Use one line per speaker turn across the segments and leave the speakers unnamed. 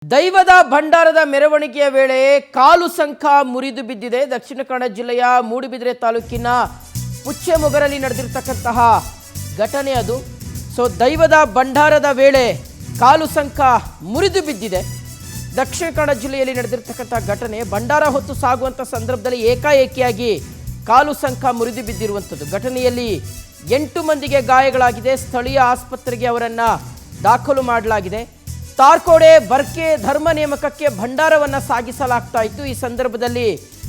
ದೈವದ ಭಂಡಾರದ ಮೆರವಣಿಗೆಯ ವೇಳೆ ಕಾಲು ಸಂಕ ಮುರಿದು ಬಿದ್ದಿದೆ. ದಕ್ಷಿಣ ಕನ್ನಡ ಜಿಲ್ಲೆಯ ಮೂಡುಬಿದಿರೆ ತಾಲೂಕಿನ ಪುಚ್ಚೆಮೊಗರಲ್ಲಿ ನಡೆದಿರತಕ್ಕಂತಹ ಘಟನೆ ಅದು. ದೈವದ ಭಂಡಾರದ ವೇಳೆ ಕಾಲು ಸಂಕ ಮುರಿದು ಬಿದ್ದಿದೆ. ದಕ್ಷಿಣ ಕನ್ನಡ ಜಿಲ್ಲೆಯಲ್ಲಿ ನಡೆದಿರತಕ್ಕಂತಹ ಘಟನೆ. ಭಂಡಾರ ಹೊತ್ತು ಸಾಗುವಂಥ ಸಂದರ್ಭದಲ್ಲಿ ಏಕಾಏಕಿಯಾಗಿ ಕಾಲು ಸಂಕ ಮುರಿದು ಬಿದ್ದಿರುವಂಥದ್ದು. ಘಟನೆಯಲ್ಲಿ 8 ಮಂದಿಗೆ ಗಾಯಗಳಾಗಿದೆ. ಸ್ಥಳೀಯ ಆಸ್ಪತ್ರೆಗೆ ಅವರನ್ನು ದಾಖಲು ಮಾಡಲಾಗಿದೆ. ತಾರ್ಕೋಡೆ ಬರ್ಕೆ ಧರ್ಮ ನೇಮಕಕ್ಕೆ ಭಂಡಾರವನ್ನು ಸಾಗಿಸಲಾಗ್ತಾ ಇತ್ತು. ಈ ಸಂದರ್ಭದಲ್ಲಿ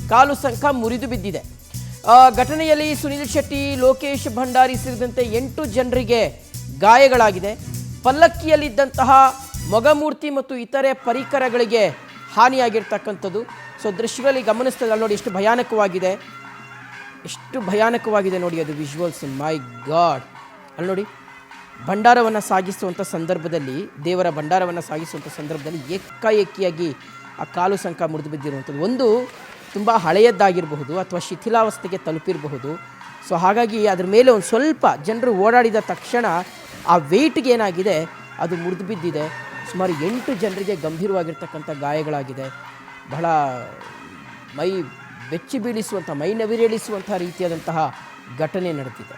ಕಾಲು ಸಂಕ ಮುರಿದು ಬಿದ್ದಿದೆ. ಘಟನೆಯಲ್ಲಿ ಸುನಿಲ್ ಶೆಟ್ಟಿ, ಲೋಕೇಶ್ ಭಂಡಾರಿ ಸೇರಿದಂತೆ 8 ಜನರಿಗೆ ಗಾಯಗಳಾಗಿದೆ. ಪಲ್ಲಕ್ಕಿಯಲ್ಲಿದ್ದಂತಹ ಮೊಗಮೂರ್ತಿ ಮತ್ತು ಇತರೆ ಪರಿಕರಗಳಿಗೆ ಹಾನಿಯಾಗಿರ್ತಕ್ಕಂಥದ್ದು. ದೃಶ್ಯಗಳಲ್ಲಿ ಗಮನಿಸ್ತದೆ ನೋಡಿ, ಎಷ್ಟು ಭಯಾನಕವಾಗಿದೆ ನೋಡಿ ಅದು ವಿಜುವಲ್ಸ್. ಮೈ ಗಾಡ್, ಅಲ್ಲಿ ನೋಡಿ, ಭಂಡಾರವನ್ನು ಸಾಗಿಸುವಂಥ ಸಂದರ್ಭದಲ್ಲಿ, ದೇವರ ಭಂಡಾರವನ್ನು ಸಾಗಿಸುವಂಥ ಸಂದರ್ಭದಲ್ಲಿ ಏಕಾಏಕಿಯಾಗಿ ಆ ಕಾಲು ಸಂಕ ಮುರಿದು ಬಿದ್ದಿರುವಂಥದ್ದು. ಒಂದು ತುಂಬ ಹಳೆಯದ್ದಾಗಿರಬಹುದು ಅಥವಾ ಶಿಥಿಲಾವಸ್ಥೆಗೆ ತಲುಪಿರಬಹುದು. ಹಾಗಾಗಿ ಅದ್ರ ಮೇಲೆ ಒಂದು ಸ್ವಲ್ಪ ಜನರು ಓಡಾಡಿದ ತಕ್ಷಣ ಆ ವೆಯ್ಟ್ಗೆ ಏನಾಗಿದೆ, ಅದು ಮುರಿದು ಬಿದ್ದಿದೆ. ಸುಮಾರು 8 ಜನರಿಗೆ ಗಂಭೀರವಾಗಿರ್ತಕ್ಕಂಥ ಗಾಯಗಳಾಗಿದೆ. ಬಹಳ ಮೈ ಬೆಚ್ಚಿ ಬೀಳಿಸುವಂಥ, ಮೈ ನವಿರೇಳಿಸುವಂಥ ರೀತಿಯಾದಂತಹ ಘಟನೆ ನಡೆದಿದೆ.